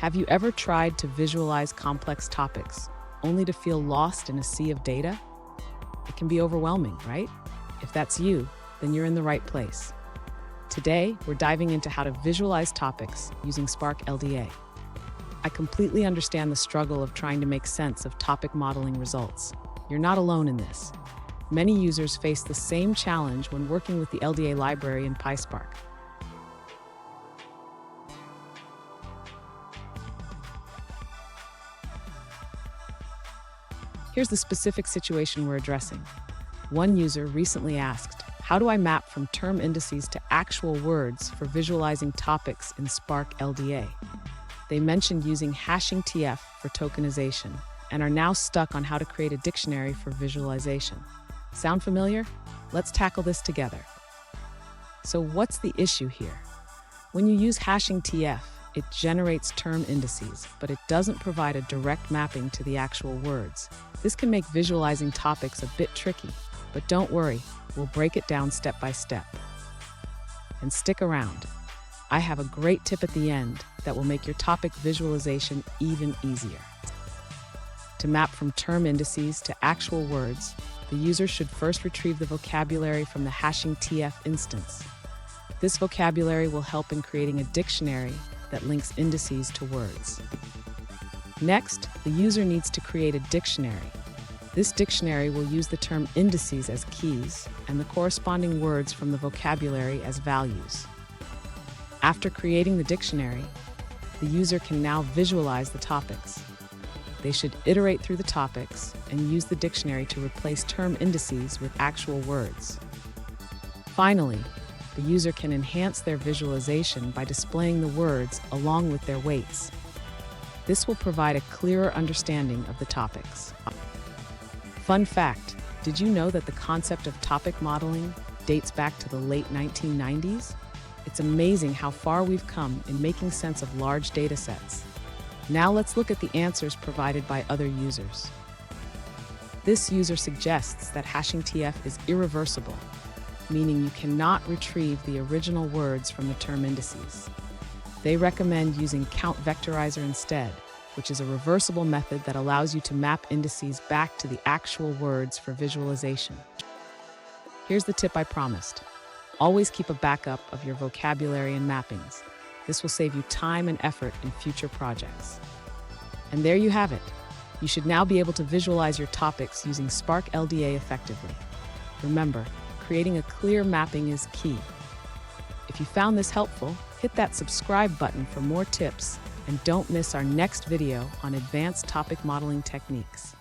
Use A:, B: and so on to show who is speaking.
A: Have you ever tried to visualize complex topics, only to feel lost in a sea of data? It can be overwhelming, right? If that's you, then you're in the right place. Today, we're diving into how to visualize topics using Spark LDA. I completely understand the struggle of trying to make sense of topic modeling results. You're not alone in this. Many users face the same challenge when working with the LDA library in PySpark. Here's the specific situation we're addressing. One user recently asked, how do I map from term indices to actual words for visualizing topics in Spark LDA? They mentioned using hashing TF for tokenization and are now stuck on how to create a dictionary for visualization. Sound familiar? Let's tackle this together. So what's the issue here? When you use hashing TF, it generates term indices, but it doesn't provide a direct mapping to the actual words. This can make visualizing topics a bit tricky, but don't worry, we'll break it down step by step. And stick around. I have a great tip at the end that will make your topic visualization even easier. To map from term indices to actual words, the user should first retrieve the vocabulary from the hashing TF instance. This vocabulary will help in creating a dictionary that links indices to words. Next, the user needs to create a dictionary. This dictionary will use the term indices as keys and the corresponding words from the vocabulary as values. After creating the dictionary, the user can now visualize the topics. They should iterate through the topics and use the dictionary to replace term indices with actual words. Finally, the user can enhance their visualization by displaying the words along with their weights. This will provide a clearer understanding of the topics. Fun fact, did you know that the concept of topic modeling dates back to the late 1990s? It's amazing how far we've come in making sense of large data sets. Now let's look at the answers provided by other users. This user suggests that hashing TF is irreversible, meaning you cannot retrieve the original words from the term indices. They recommend using count vectorizer instead, which is a reversible method that allows you to map indices back to the actual words for visualization. Here's the tip I promised. Always keep a backup of your vocabulary and mappings. This will save you time and effort in future projects. And there you have it. You should now be able to visualize your topics using Spark LDA effectively. Remember, creating a clear mapping is key. If you found this helpful, hit that subscribe button for more tips and don't miss our next video on advanced topic modeling techniques.